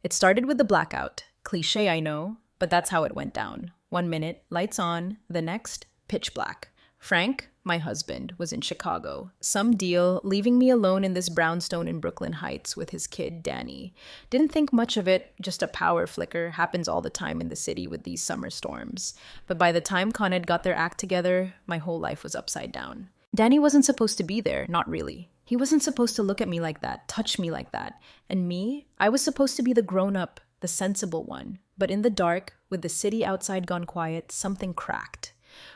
It started with the blackout. Cliche, I know, but that's how it went down. 1 minute, lights on, the next, pitch black. Frank, my husband, was in Chicago. Some deal, leaving me alone in this brownstone in Brooklyn Heights with his kid, Danny. Didn't think much of it, just a power flicker. Happens all the time in the city with these summer storms. But by the time Con Ed got their act together, my whole life was upside down. Danny wasn't supposed to be there, not really. He wasn't supposed to look at me like that, touch me like that. And me, I was supposed to be the grown-up, the sensible one. But in the dark, with the city outside gone quiet, something cracked.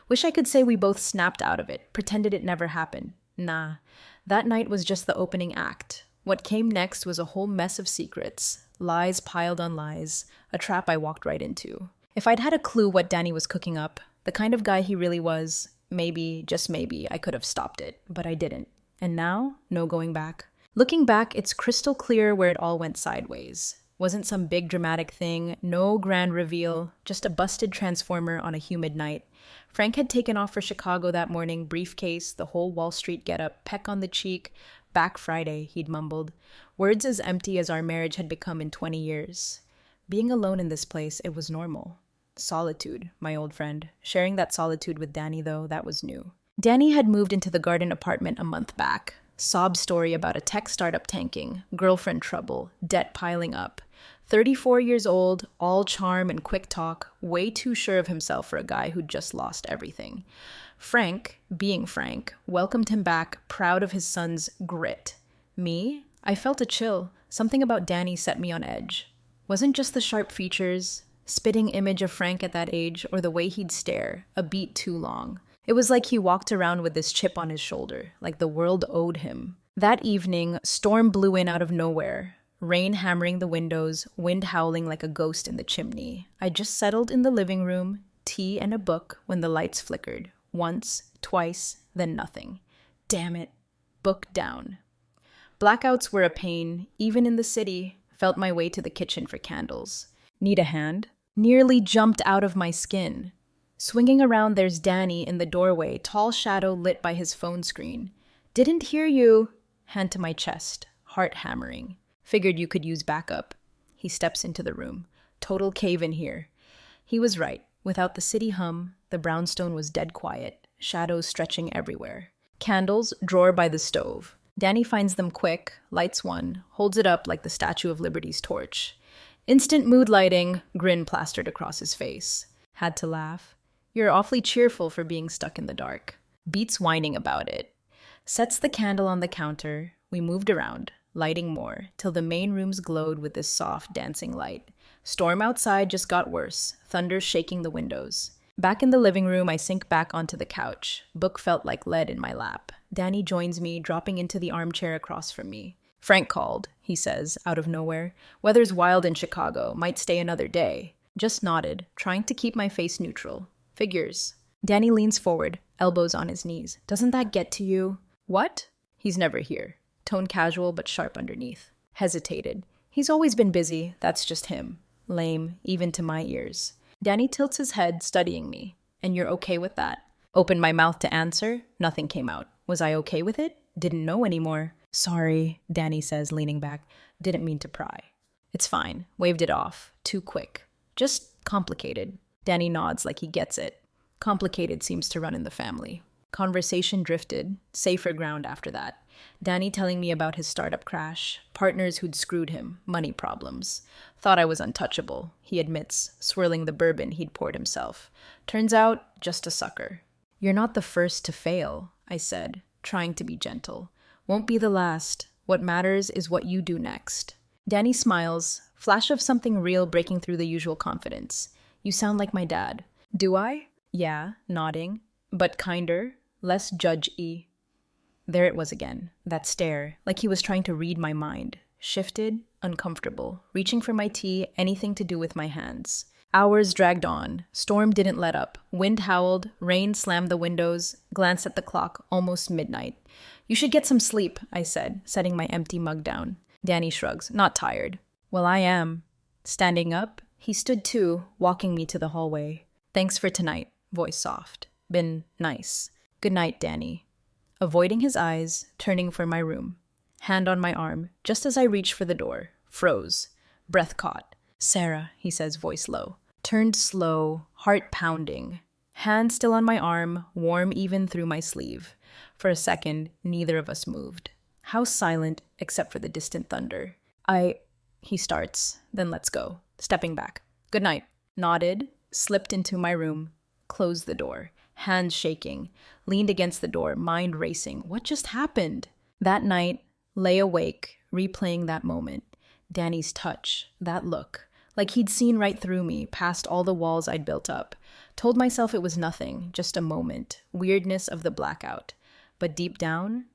Wish I could say we both snapped out of it, pretended it never happened. Nah, that night was just the opening act. What came next was a whole mess of secrets, lies piled on lies, a trap I walked right into. If I'd had a clue what Danny was cooking up, the kind of guy he really was, maybe, just maybe, I could have stopped it, but I didn't. And now, no going back. Looking back, it's crystal clear where it all went sideways. Wasn't some big dramatic thing, no grand reveal, just a busted transformer on a humid night. Frank had taken off for Chicago that morning, briefcase, the whole Wall Street getup, peck on the cheek. Back Friday, he'd mumbled. Words as empty as our marriage had become in 20 years. Being alone in this place, it was normal. Solitude, my old friend. Sharing that solitude with Danny, though, that was new. Danny had moved into the garden apartment a month back. Sob story about a tech startup tanking, girlfriend trouble, debt piling up. 34 years old, all charm and quick talk, way too sure of himself for a guy who'd just lost everything. Frank, being Frank, welcomed him back, proud of his son's grit. Me? I felt a chill. Something about Danny set me on edge. Wasn't just the sharp features, spitting image of Frank at that age, or the way he'd stare, a beat too long. It was like he walked around with this chip on his shoulder, like the world owed him. That evening, storm blew in out of nowhere. Rain hammering the windows, wind howling like a ghost in the chimney. I just settled in the living room, tea and a book, when the lights flickered. Once, twice, then nothing. Damn it. Book down. Blackouts were a pain, even in the city. Felt my way to the kitchen for candles. Need a hand? Nearly jumped out of my skin. Swinging around, there's Danny in the doorway, tall shadow lit by his phone screen. Didn't hear you. Hand to my chest, heart hammering. Figured you could use backup. He steps into the room. Total cave in here. He was right. Without the city hum, the brownstone was dead quiet, shadows stretching everywhere. Candles, drawer by the stove. Danny finds them quick, lights one, holds it up like the Statue of Liberty's torch. Instant mood lighting, grin plastered across his face. Had to laugh. You're awfully cheerful for being stuck in the dark. Beats whining about it. Sets the candle on the counter. We moved around, lighting more, till the main rooms glowed with this soft, dancing light. Storm outside just got worse, thunder shaking the windows. Back in the living room, I sink back onto the couch. Book felt like lead in my lap. Danny joins me, dropping into the armchair across from me. Frank called, he says, out of nowhere. Weather's wild in Chicago, might stay another day. Just nodded, trying to keep my face neutral. Figures. Danny leans forward, elbows on his knees. Doesn't that get to you? What? He's never here. Tone casual but sharp underneath. Hesitated. He's always been busy, that's just him. Lame, even to my ears. Danny tilts his head, studying me. And you're okay with that? Opened my mouth to answer, nothing came out. Was I okay with it? Didn't know anymore. Sorry, Danny says, leaning back. Didn't mean to pry. It's fine. Waved it off. Too quick. Just complicated. Danny nods like he gets it. Complicated seems to run in the family. Conversation drifted, safer ground after that. Danny telling me about his startup crash, partners who'd screwed him, money problems. Thought I was untouchable, he admits, swirling the bourbon he'd poured himself. Turns out, just a sucker. You're not the first to fail, I said, trying to be gentle. Won't be the last. What matters is what you do next. Danny smiles, flash of something real breaking through the usual confidence. You sound like my dad. Do I? Yeah, nodding. But kinder, less judge-y. There it was again, that stare, like he was trying to read my mind. Shifted, uncomfortable, reaching for my tea, anything to do with my hands. Hours dragged on. Storm didn't let up. Wind howled, rain slammed the windows, glanced at the clock, almost midnight. You should get some sleep, I said, setting my empty mug down. Danny shrugs, not tired. Well, I am. Standing up, he stood too, walking me to the hallway. Thanks for tonight, voice soft. Been nice. Good night, Danny. Avoiding his eyes, turning for my room. Hand on my arm, just as I reached for the door. Froze. Breath caught. Sarah, he says, voice low. Turned slow, heart pounding. Hand still on my arm, warm even through my sleeve. For a second, neither of us moved. House silent, except for the distant thunder. He starts, then lets go, stepping back. Good night. Nodded, slipped into my room, closed the door, hands shaking, leaned against the door, mind racing. What just happened? That night, lay awake, replaying that moment. Danny's touch, that look, like he'd seen right through me, past all the walls I'd built up. Told myself it was nothing, just a moment, weirdness of the blackout. But deep down,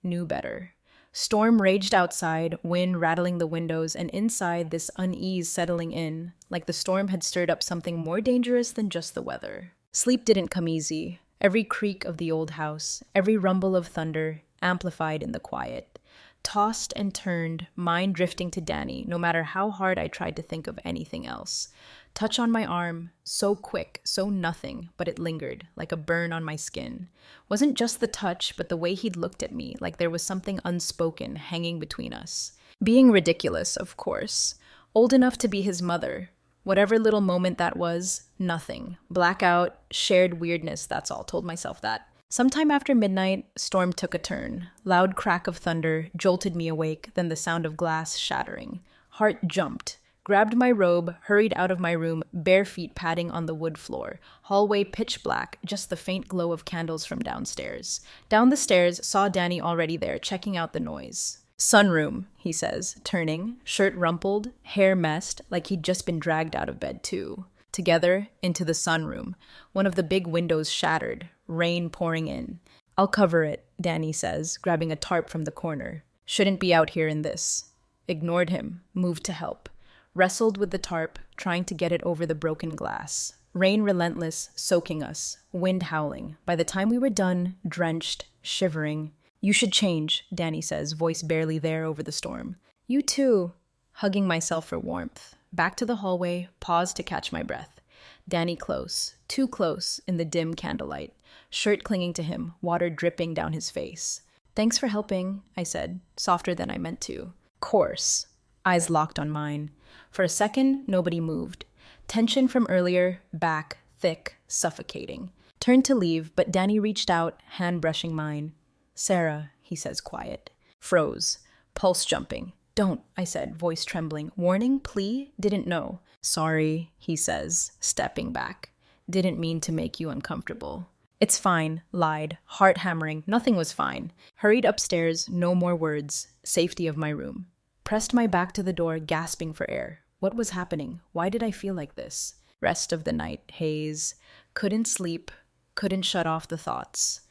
knew better. Storm raged outside, wind rattling the windows, and inside this unease settling in, like the storm had stirred up something more dangerous than just the weather. Sleep didn't come easy. Every creak of the old house, every rumble of thunder, amplified in the quiet. Tossed and turned, mind drifting to Danny, no matter how hard I tried to think of anything else. Touch on my arm, so quick, so nothing, but it lingered, like a burn on my skin. Wasn't just the touch, but the way he'd looked at me, like there was something unspoken hanging between us. Being ridiculous, of course. Old enough to be his mother. Whatever little moment that was, nothing. Blackout, shared weirdness, that's all. Told myself that. Sometime after midnight, storm took a turn. Loud crack of thunder jolted me awake, then the sound of glass shattering. Heart jumped. Grabbed my robe, hurried out of my room, bare feet padding on the wood floor. Hallway pitch black, just the faint glow of candles from downstairs. Down the stairs, saw Danny already there, checking out the noise. Sunroom, he says, turning, shirt rumpled, hair messed, like he'd just been dragged out of bed too. Together, into the sunroom. One of the big windows shattered, rain pouring in. I'll cover it, Danny says, grabbing a tarp from the corner. Shouldn't be out here in this. Ignored him, moved to help. Wrestled with the tarp, trying to get it over the broken glass. Rain relentless, soaking us, wind howling. By the time we were done, drenched, shivering. You should change, Danny says, voice barely there over the storm. You too. Hugging myself for warmth. Back to the hallway, paused to catch my breath. Danny close, too close in the dim candlelight. Shirt clinging to him, water dripping down his face. Thanks for helping, I said, softer than I meant to. Course. Eyes locked on mine. For a second, nobody moved. Tension from earlier, back, thick, suffocating. Turned to leave, but Danny reached out, hand brushing mine. Sarah, he says quiet. Froze. Pulse jumping. Don't, I said, voice trembling. Warning? Plea? Didn't know. Sorry, he says, stepping back. Didn't mean to make you uncomfortable. It's fine, lied, heart hammering. Nothing was fine. Hurried upstairs, no more words. Safety of my room. Pressed my back to the door, gasping for air. What was happening? Why did I feel like this? Rest of the night, haze. Couldn't sleep. Couldn't shut off the thoughts.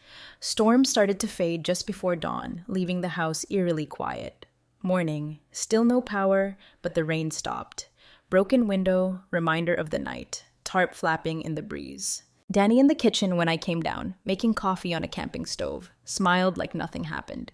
Storm started to fade just before dawn, leaving the house eerily quiet. Morning. Still no power, but the rain stopped. Broken window, reminder of the night. Tarp flapping in the breeze. Danny in the kitchen when I came down, making coffee on a camping stove. Smiled like nothing happened.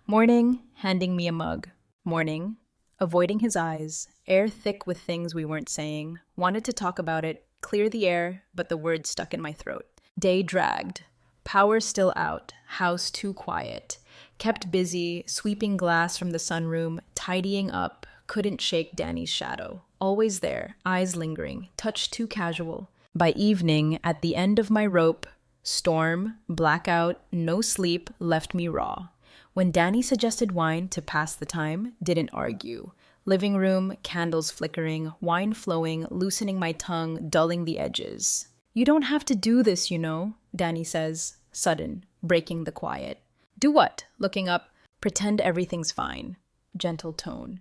Morning, handing me a mug. Morning, avoiding his eyes, air thick with things we weren't saying. Wanted to talk about it, clear the air, but the words stuck in my throat. Day dragged. Power still out, house too quiet. Kept busy, sweeping glass from the sunroom, tidying up. Couldn't shake Danny's shadow. Always there, eyes lingering, touch too casual. By evening, at the end of my rope, storm, blackout, no sleep left me raw. When Danny suggested wine to pass the time, didn't argue. Living room, candles flickering, wine flowing, loosening my tongue, dulling the edges. You don't have to do this, you know, Danny says, sudden, breaking the quiet. Do what? Looking up. Pretend everything's fine. Gentle tone.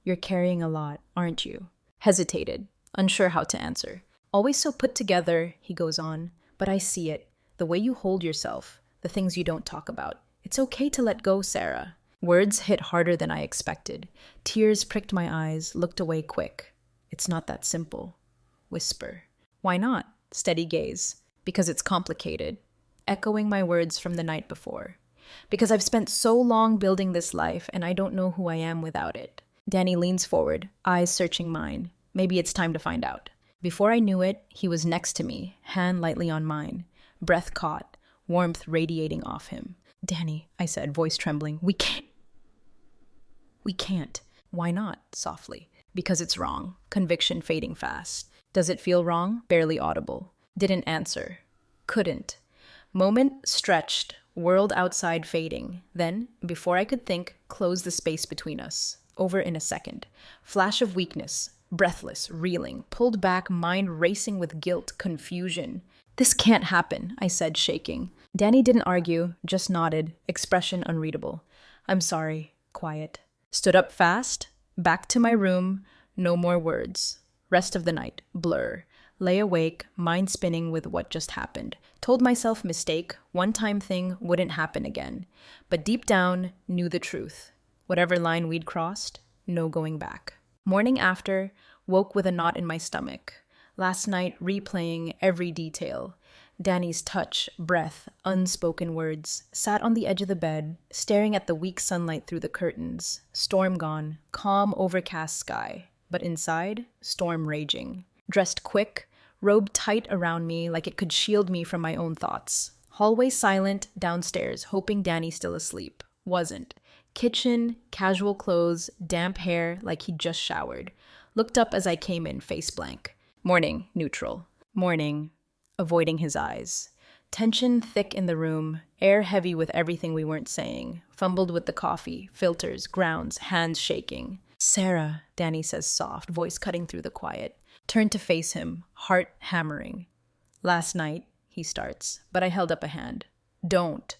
You're carrying a lot, aren't you? Hesitated, unsure how to answer. Always so put together, he goes on, but I see it. The way you hold yourself, the things you don't talk about. It's okay to let go, Sarah. Words hit harder than I expected. Tears pricked my eyes, looked away quick. It's not that simple. Whisper. Why not? Steady gaze. Because it's complicated. Echoing my words from the night before. Because I've spent so long building this life and I don't know who I am without it. Danny leans forward, eyes searching mine. Maybe it's time to find out. Before I knew it, he was next to me, hand lightly on mine. Breath caught, warmth radiating off him. Danny, I said, voice trembling, we can't. Why not? Softly. Because it's wrong. Conviction fading fast. Does it feel wrong? Barely audible. Didn't answer. Couldn't. Moment stretched, world outside fading. Then, before I could think, close the space between us. Over in a second. Flash of weakness. Breathless, reeling, pulled back, mind racing with guilt, confusion. This can't happen, I said, shaking. Danny didn't argue, just nodded, expression unreadable. I'm sorry. Quiet. Stood up fast, back to my room, no more words. Rest of the night, blur. Lay awake, mind spinning with what just happened. Told myself mistake, one-time thing wouldn't happen again. But deep down, knew the truth. Whatever line we'd crossed, no going back. Morning after, woke with a knot in my stomach. Last night, replaying every detail. Danny's touch, breath, unspoken words. Sat on the edge of the bed, staring at the weak sunlight through the curtains. Storm gone, calm, overcast sky. But inside, storm raging. Dressed quick, robe tight around me like it could shield me from my own thoughts. Hallway silent, downstairs, hoping Danny still asleep. Wasn't. Kitchen, casual clothes, damp hair like he'd just showered. Looked up as I came in, face blank. Morning, neutral. Morning, avoiding his eyes. Tension thick in the room, air heavy with everything we weren't saying. Fumbled with the coffee, filters, grounds, hands shaking. Sarah, Danny says soft, voice cutting through the quiet. Turned to face him, heart hammering. Last night, he starts, but I held up a hand. Don't.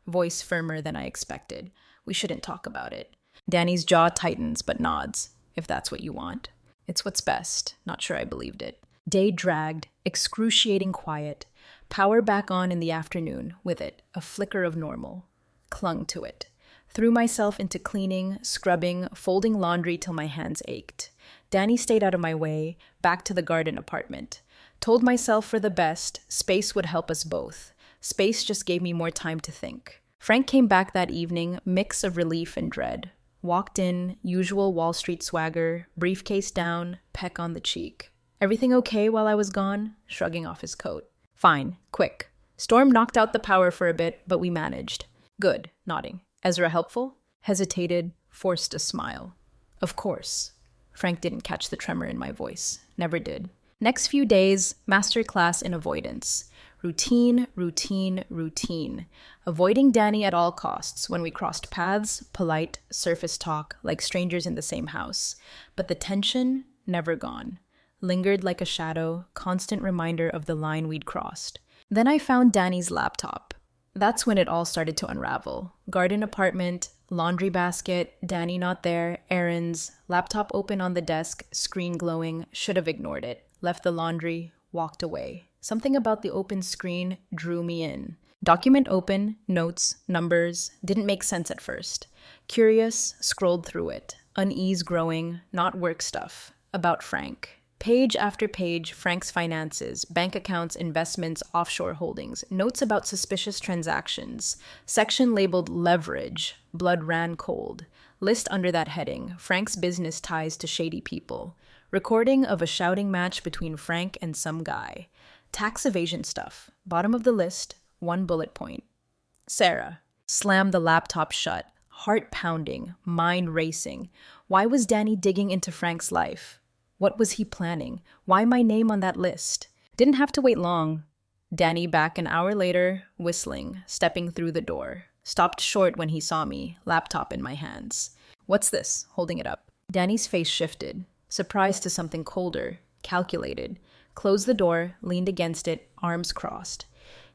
Voice firmer than I expected. We shouldn't talk about it. Danny's jaw tightens, but nods. If that's what you want. It's what's best. Not sure I believed it. Day dragged, excruciating quiet. Power back on in the afternoon, with it, a flicker of normal. Clung to it. Threw myself into cleaning, scrubbing, folding laundry till my hands ached. Danny stayed out of my way, back to the garden apartment. Told myself for the best, space would help us both. Space just gave me more time to think. Frank came back that evening, mix of relief and dread. Walked in, usual Wall Street swagger, briefcase down, peck on the cheek. Everything okay while I was gone? Shrugging off his coat. Fine, quick. Storm knocked out the power for a bit, but we managed. Good, nodding. Ezra helpful? Hesitated, forced a smile. Of course. Frank didn't catch the tremor in my voice. Never did. Next few days, masterclass in avoidance. Routine, routine, routine. Avoiding Danny at all costs. When we crossed paths, polite, surface talk, like strangers in the same house. But the tension, never gone. Lingered like a shadow, constant reminder of the line we'd crossed. Then I found Danny's laptop. That's when it all started to unravel. Garden apartment, laundry basket, Danny not there, errands, laptop open on the desk, screen glowing, should have ignored it. Left the laundry, walked away. Something about the open screen drew me in. Document open, notes, numbers, didn't make sense at first. Curious, scrolled through it. Unease growing, not work stuff. About Frank. Page after page, Frank's finances, bank accounts, investments, offshore holdings, notes about suspicious transactions, section labeled leverage, blood ran cold. List under that heading, Frank's business ties to shady people. Recording of a shouting match between Frank and some guy. Tax evasion stuff. Bottom of the list, one bullet point. Sarah. Slammed the laptop shut, heart pounding, mind racing. Why was Danny digging into Frank's life? What was he planning? Why my name on that list? Didn't have to wait long. Danny back an hour later, whistling, stepping through the door. Stopped short when he saw me, laptop in my hands. What's this? Holding it up. Danny's face shifted, surprised to something colder, calculated. Closed the door, leaned against it, arms crossed.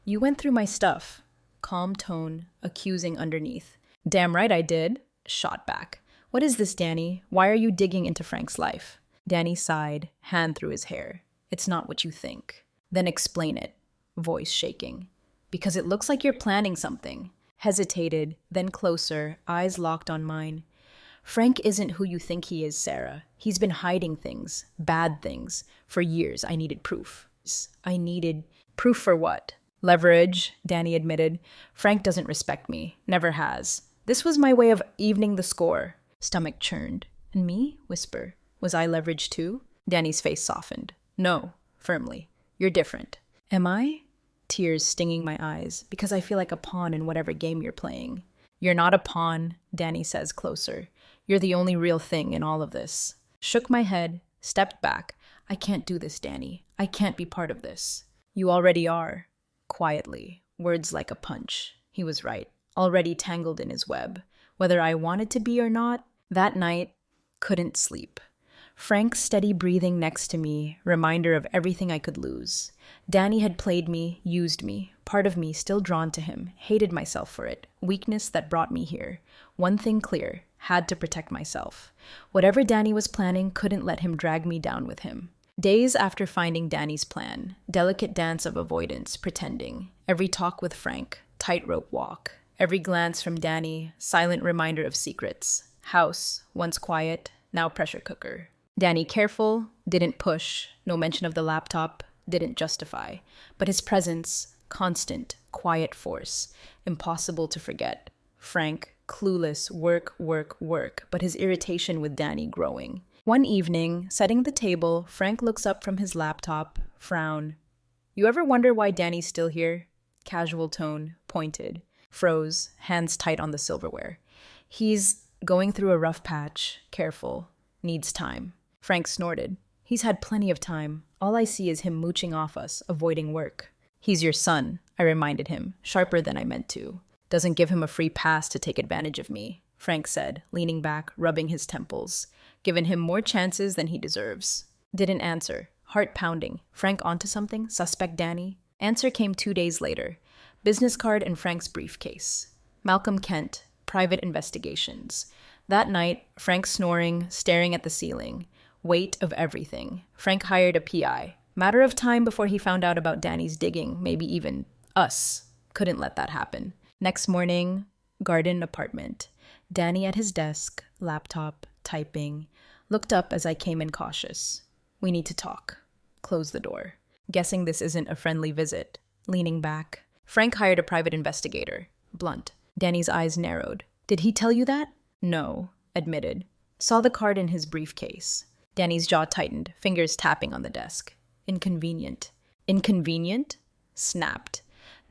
You went through my stuff. Calm tone, accusing underneath. Damn right I did. Shot back. What is this, Danny? Why are you digging into Frank's life? Danny sighed, hand through his hair. It's not what you think. Then explain it. Voice shaking. Because it looks like you're planning something. Hesitated, then closer, eyes locked on mine. Frank isn't who you think he is, Sarah. He's been hiding things, bad things. For years, I needed proof. I needed proof for what? Leverage, Danny admitted. Frank doesn't respect me. Never has. This was my way of evening the score. Stomach churned. And me? Whisper. Was I leveraged too? Danny's face softened. No, firmly. You're different. Am I? Tears stinging my eyes, because I feel like a pawn in whatever game you're playing. You're not a pawn, Danny says closer. You're the only real thing in all of this. shook my head, stepped back. I can't do this, Danny. I can't be part of this. You already are. Quietly, words like a punch. He was right, already tangled in his web. Whether I wanted to be or not, that night, couldn't sleep. Frank's steady breathing next to me, reminder of everything I could lose. Danny had played me, used me, part of me still drawn to him, hated myself for it, weakness that brought me here. One thing clear, had to protect myself. Whatever Danny was planning couldn't let him drag me down with him. Days after finding Danny's plan, delicate dance of avoidance, pretending. Every talk with Frank, tightrope walk. Every glance from Danny, silent reminder of secrets. House, once quiet, now pressure cooker. Danny careful, didn't push, no mention of the laptop, didn't justify. But his presence, constant, quiet force, impossible to forget. Frank, clueless, work, but his irritation with Danny growing. One evening, setting the table, Frank looks up from his laptop, frown. You ever wonder why Danny's still here? Casual tone, pointed. Froze, hands tight on the silverware. He's going through a rough patch, careful, needs time. Frank snorted. He's had plenty of time. All I see is him mooching off us, avoiding work. He's your son, I reminded him, sharper than I meant to. Doesn't give him a free pass to take advantage of me, Frank said, leaning back, rubbing his temples. Given him more chances than he deserves. Didn't answer. Heart pounding. Frank onto something? Suspect Danny? Answer came 2 days later. Business card and Frank's briefcase. Malcolm Kent, private investigations. That night, Frank snoring, staring at the ceiling. Weight of everything. Frank hired a PI. Matter of time before he found out about Danny's digging, maybe even us. Couldn't let that happen. Next morning, garden apartment. Danny at his desk, laptop, typing. Looked up as I came in cautious. We need to talk. Close the door. Guessing this isn't a friendly visit. Leaning back. Frank hired a private investigator. Blunt. Danny's eyes narrowed. Did he tell you that? No. Admitted. Saw the card in his briefcase. Danny's jaw tightened, fingers tapping on the desk. Inconvenient. Inconvenient? Snapped.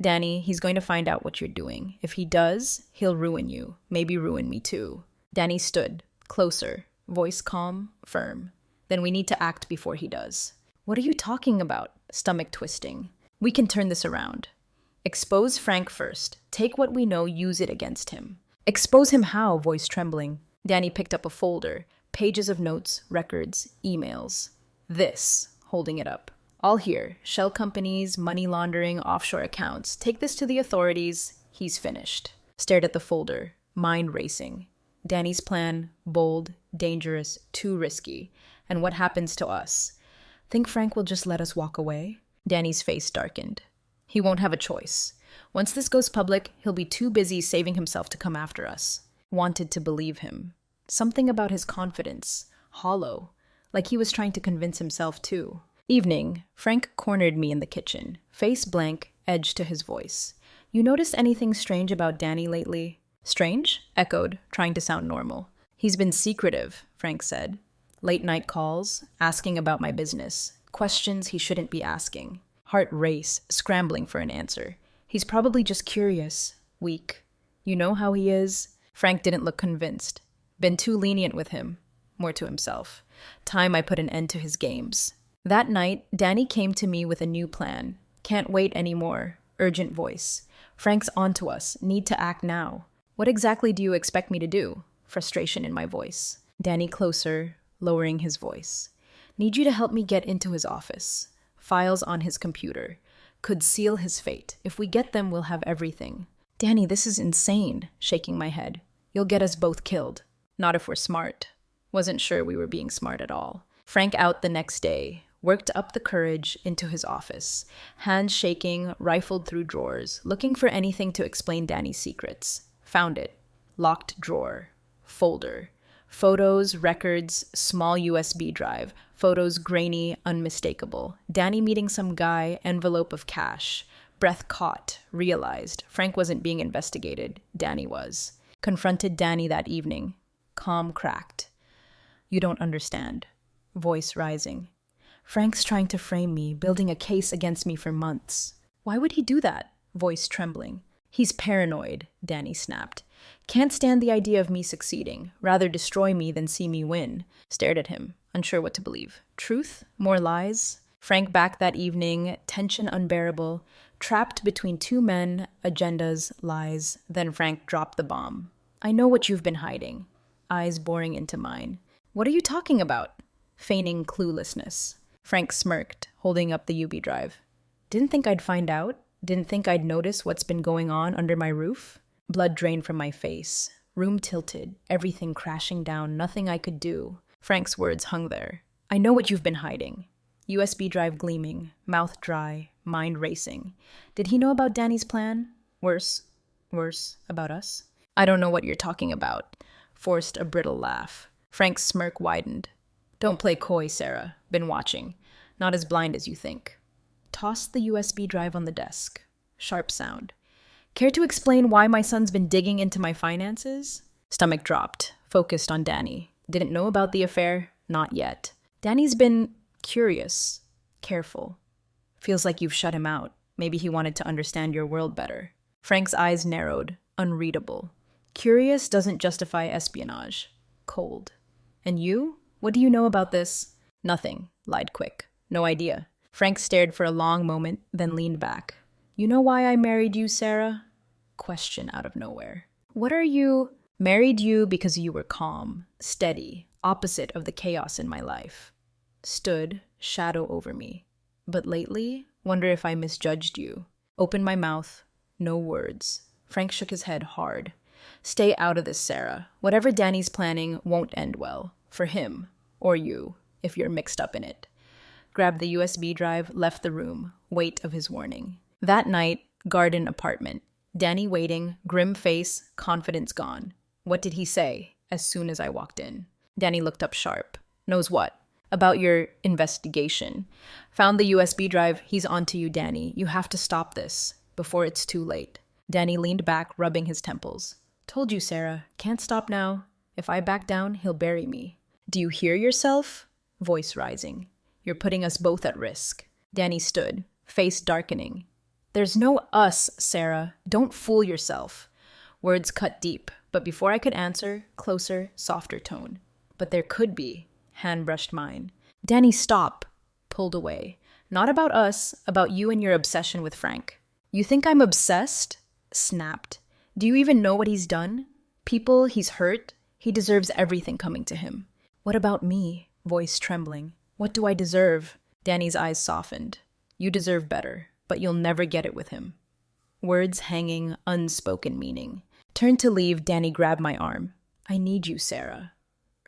Danny, he's going to find out what you're doing. If he does, he'll ruin you. Maybe ruin me too. Danny stood, closer, voice calm, firm. Then we need to act before he does. What are you talking about? Stomach twisting. We can turn this around. Expose Frank first. Take what we know, use it against him. Expose him how? Voice trembling. Danny picked up a folder. Pages of notes, records, emails. This, holding it up. All here. Shell companies, money laundering, offshore accounts. Take this to the authorities. He's finished. Stared at the folder. Mind racing. Danny's plan, bold, dangerous, too risky. And what happens to us? Think Frank will just let us walk away? Danny's face darkened. He won't have a choice. Once this goes public, he'll be too busy saving himself to come after us. Wanted to believe him. Something about his confidence. Hollow. Like he was trying to convince himself too. Evening, Frank cornered me in the kitchen. Face blank, edge to his voice. You noticed anything strange about Danny lately? Strange? Echoed, trying to sound normal. He's been secretive, Frank said. Late night calls, asking about my business. Questions he shouldn't be asking. Heart race, scrambling for an answer. He's probably just curious. Weak. You know how he is? Frank didn't look convinced. Been too lenient with him. More to himself. Time I put an end to his games. That night, Danny came to me with a new plan. Can't wait anymore. Urgent voice. Frank's onto us. Need to act now. What exactly do you expect me to do? Frustration in my voice. Danny closer, lowering his voice. Need you to help me get into his office. Files on his computer. Could seal his fate. If we get them, we'll have everything. Danny, this is insane. Shaking my head. You'll get us both killed. Not if we're smart. Wasn't sure we were being smart at all. Frank out the next day. Worked up the courage into his office. Hands shaking, rifled through drawers, looking for anything to explain Danny's secrets. Found it. Locked drawer. Folder. Photos, records, small USB drive. Photos grainy, unmistakable. Danny meeting some guy, envelope of cash. Breath caught, realized. Frank wasn't being investigated. Danny was. Confronted Danny that evening. Calm cracked. You don't understand. Voice rising. Frank's trying to frame me, building a case against me for months. Why would he do that? Voice trembling. He's paranoid, Danny snapped. Can't stand the idea of me succeeding. Rather destroy me than see me win. Stared at him, unsure what to believe. Truth? More lies? Frank back that evening, tension unbearable, trapped between two men, agendas, lies. Then Frank dropped the bomb. I know what you've been hiding. Eyes boring into mine. What are you talking about? Feigning cluelessness. Frank smirked, holding up the UB drive. Didn't think I'd find out? Didn't think I'd notice what's been going on under my roof? Blood drained from my face. Room tilted, everything crashing down, nothing I could do. Frank's words hung there. I know what you've been hiding. USB drive gleaming, mouth dry, mind racing. Did he know about Danny's plan? Worse, about us? I don't know what you're talking about. Forced a brittle laugh. Frank's smirk widened. Don't play coy, Sarah. Been watching. Not as blind as you think. Tossed the USB drive on the desk. Sharp sound. Care to explain why my son's been digging into my finances? Stomach dropped, focused on Danny. Didn't know about the affair? Not yet. Danny's been curious, careful. Feels like you've shut him out. Maybe he wanted to understand your world better. Frank's eyes narrowed, unreadable. Curious doesn't justify espionage. Cold. And you? What do you know about this? Nothing, lied quick. No idea. Frank stared for a long moment, then leaned back. You know why I married you, Sarah? Question out of nowhere. What are you? Married you because you were calm, steady, opposite of the chaos in my life. Stood, shadow over me. But lately, wonder if I misjudged you. Opened my mouth, no words. Frank shook his head hard. Stay out of this, Sarah. Whatever Danny's planning won't end well. For him, or you, if you're mixed up in it. Grabbed the USB drive, left the room, weight of his warning. That night, garden apartment. Danny waiting, grim face, confidence gone. What did he say as soon as I walked in? Danny looked up sharp. Knows what? About your investigation. Found the USB drive. He's onto you, Danny. You have to stop this before it's too late. Danny leaned back, rubbing his temples. Told you, Sarah. Can't stop now. If I back down, he'll bury me. Do you hear yourself? Voice rising. You're putting us both at risk. Danny stood, face darkening. There's no us, Sarah. Don't fool yourself. Words cut deep, but before I could answer, closer, softer tone. But there could be. Hand brushed mine. Danny, stop. Pulled away. Not about us, about you and your obsession with Frank. You think I'm obsessed? Snapped. Do you even know what he's done? People he's hurt? He deserves everything coming to him. What about me? Voice trembling. What do I deserve? Danny's eyes softened. You deserve better, but you'll never get it with him. Words hanging, unspoken meaning. Turned to leave, Danny grabbed my arm. I need you, Sarah.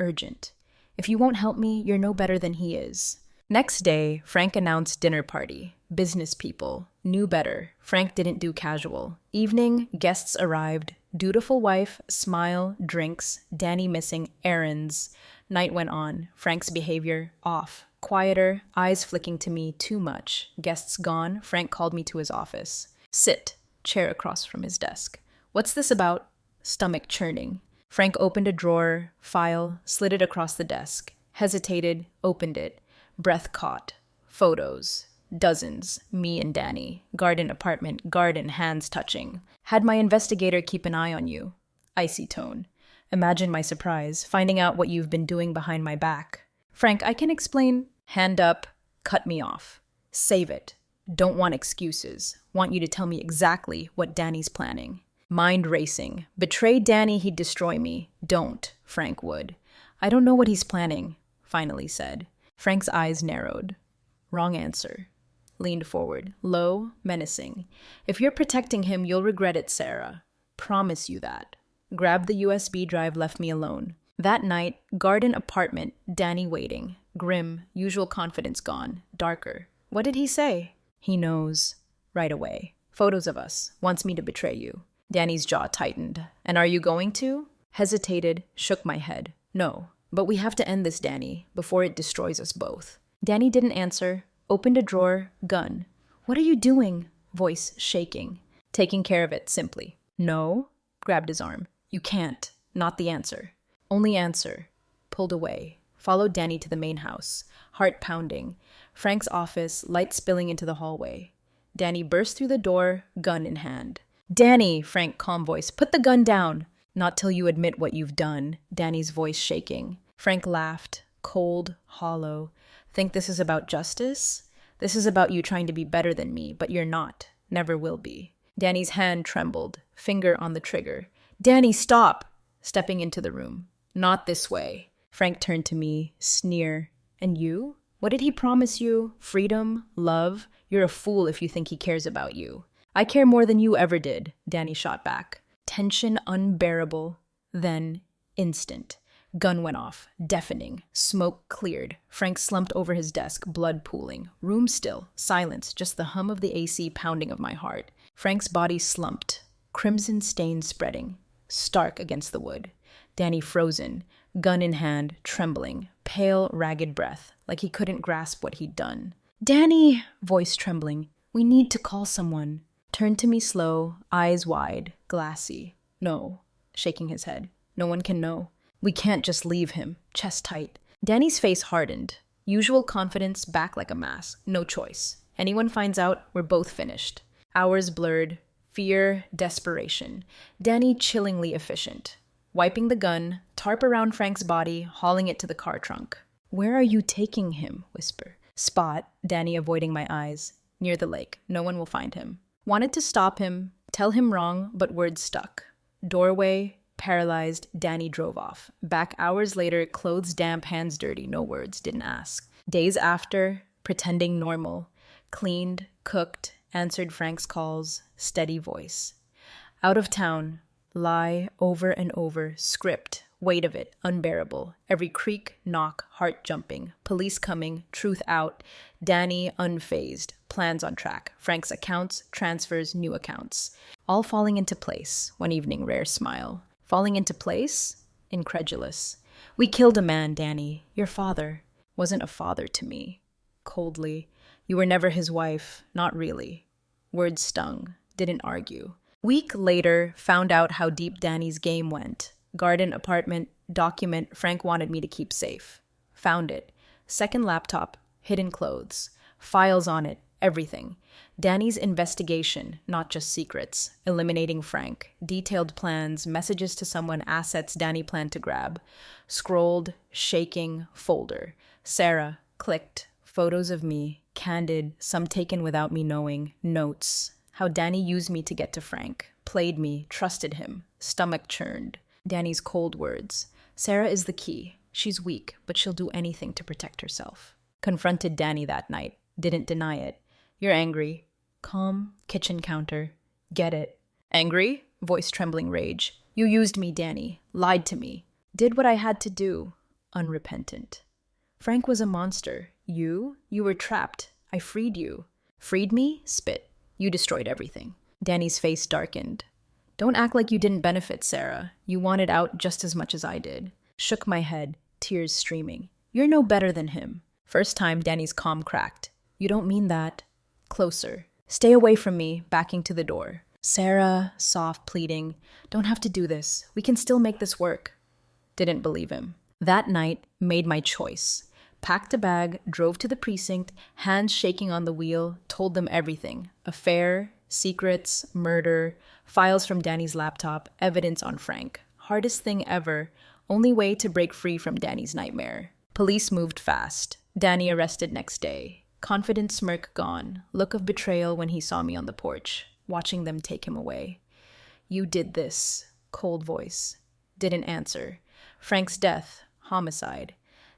Urgent. If you won't help me, you're no better than he is. Next day, Frank announced dinner party. Business people. Knew better. Frank didn't do casual. Evening, guests arrived. Dutiful wife, smile, drinks, Danny missing, errands. Night went on. Frank's behavior, off. Quieter, eyes flicking to me too much. Guests gone, Frank called me to his office. Sit. Chair across from his desk. What's this about? Stomach churning. Frank opened a drawer, file, slid it across the desk. Hesitated, opened it. Breath caught. Photos. Dozens. Me and Danny. Garden apartment, garden, hands touching. Had my investigator keep an eye on you. Icy tone. Imagine my surprise, finding out what you've been doing behind my back. Frank, I can explain. Hand up. Cut me off. Save it. Don't want excuses. Want you to tell me exactly what Danny's planning. Mind racing. Betray Danny, he'd destroy me. Don't. Frank would. I don't know what he's planning, finally said. Frank's eyes narrowed. Wrong answer. Leaned forward, low, menacing. If you're protecting him, you'll regret it, Sarah. Promise you that. Grabbed the USB drive, left me alone. That night, garden apartment, Danny waiting. Grim, usual confidence gone. Darker. What did he say? He knows. Right away. Photos of us. Wants me to betray you. Danny's jaw tightened. And are you going to? Hesitated, shook my head. No. But we have to end this, Danny, before it destroys us both. Danny didn't answer. Opened a drawer, gun. What are you doing? Voice shaking. Taking care of it, simply. No. Grabbed his arm. You can't. Not the answer. Only answer. Pulled away. Followed Danny to the main house. Heart pounding. Frank's office, light spilling into the hallway. Danny burst through the door, gun in hand. Danny, Frank, calm voice. Put the gun down. Not till you admit what you've done, Danny's voice shaking. Frank laughed, cold, hollow. Think this is about justice? This is about you trying to be better than me, but you're not. Never will be. Danny's hand trembled, finger on the trigger. Danny, stop! Stepping into the room. Not this way. Frank turned to me, sneer. And you? What did he promise you? Freedom? Love? You're a fool if you think he cares about you. I care more than you ever did, Danny shot back. Tension unbearable, then instant. Gun went off, deafening. Smoke cleared. Frank slumped over his desk, blood pooling. Room still, silence, just the hum of the AC pounding of my heart. Frank's body slumped, crimson stains spreading, stark against the wood. Danny frozen, gun in hand, trembling, pale, ragged breath, like he couldn't grasp what he'd done. Danny, voice trembling, we need to call someone. Turned to me slow, eyes wide, glassy. No, shaking his head. No one can know. We can't just leave him, chest tight. Danny's face hardened. Usual confidence back like a mask. No choice. Anyone finds out, we're both finished. Hours blurred. Fear, desperation. Danny chillingly efficient. Wiping the gun, tarp around Frank's body, hauling it to the car trunk. Where are you taking him? Whisper. Spot, Danny avoiding my eyes. Near the lake. No one will find him. Wanted to stop him, tell him wrong, but words stuck. Doorway, paralyzed, Danny drove off. Back hours later, clothes damp, hands dirty, no words, didn't ask. Days after, pretending normal. Cleaned, cooked, answered Frank's calls, steady voice. Out of town, lie over and over, script, weight of it, unbearable. Every creak, knock, heart jumping. Police coming, truth out. Danny unfazed, plans on track. Frank's accounts, transfers, new accounts. All falling into place, one evening, rare smile. Falling into place? Incredulous. We killed a man, Danny. Your father wasn't a father to me. Coldly. You were never his wife, not really. Words stung, didn't argue. Week later, found out how deep Danny's game went. Garden apartment, document Frank wanted me to keep safe. Found it. Second laptop, hidden clothes. Files on it, everything. Danny's investigation, not just secrets. Eliminating Frank. Detailed plans, messages to someone, assets Danny planned to grab. Scrolled, shaking, folder. Sarah, clicked. Photos of me, candid, some taken without me knowing. Notes. How Danny used me to get to Frank. Played me, trusted him. Stomach churned. Danny's cold words. Sarah is the key. She's weak, but she'll do anything to protect herself. Confronted Danny that night. Didn't deny it. You're angry. Calm, kitchen counter. Get it. Angry? Voice trembling rage. You used me, Danny. Lied to me. Did what I had to do. Unrepentant. Frank was a monster. You were trapped. I freed you. Freed me? Spit. You destroyed everything. Danny's face darkened. Don't act like you didn't benefit, Sarah. You wanted out just as much as I did. Shook my head, tears streaming. You're no better than him. First time, Danny's calm cracked. You don't mean that. Closer. Stay away from me, backing to the door. Sarah, soft, pleading. Don't have to do this. We can still make this work. Didn't believe him. That night, made my choice. Packed a bag, drove to the precinct, hands shaking on the wheel, told them everything. Affair, secrets, murder, files from Danny's laptop, evidence on Frank. Hardest thing ever. Only way to break free from Danny's nightmare. Police moved fast. Danny arrested next day. Confident smirk gone. Look of betrayal when he saw me on the porch, watching them take him away. You did this. Cold voice. Didn't answer. Frank's death. Homicide.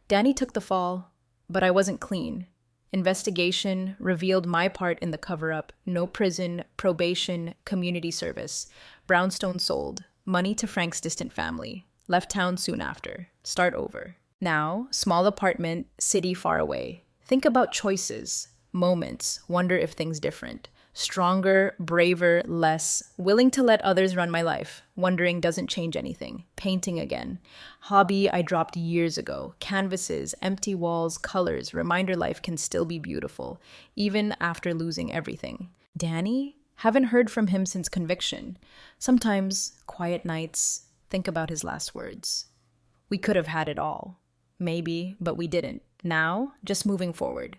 Danny took the fall, but I wasn't clean. Investigation revealed my part in the cover-up. No prison, probation, community service. Brownstone sold. Money to Frank's distant family. Left town soon after. Start over. Now, small apartment, city far away. Think about choices, moments, wonder if things different. Stronger, braver, less. Willing to let others run my life. Wondering doesn't change anything. Painting again. Hobby I dropped years ago. Canvases, empty walls, colors. Reminder life can still be beautiful, even after losing everything. Danny? Haven't heard from him since conviction. Sometimes, quiet nights, think about his last words. We could have had it all. Maybe, but we didn't. Now, just moving forward.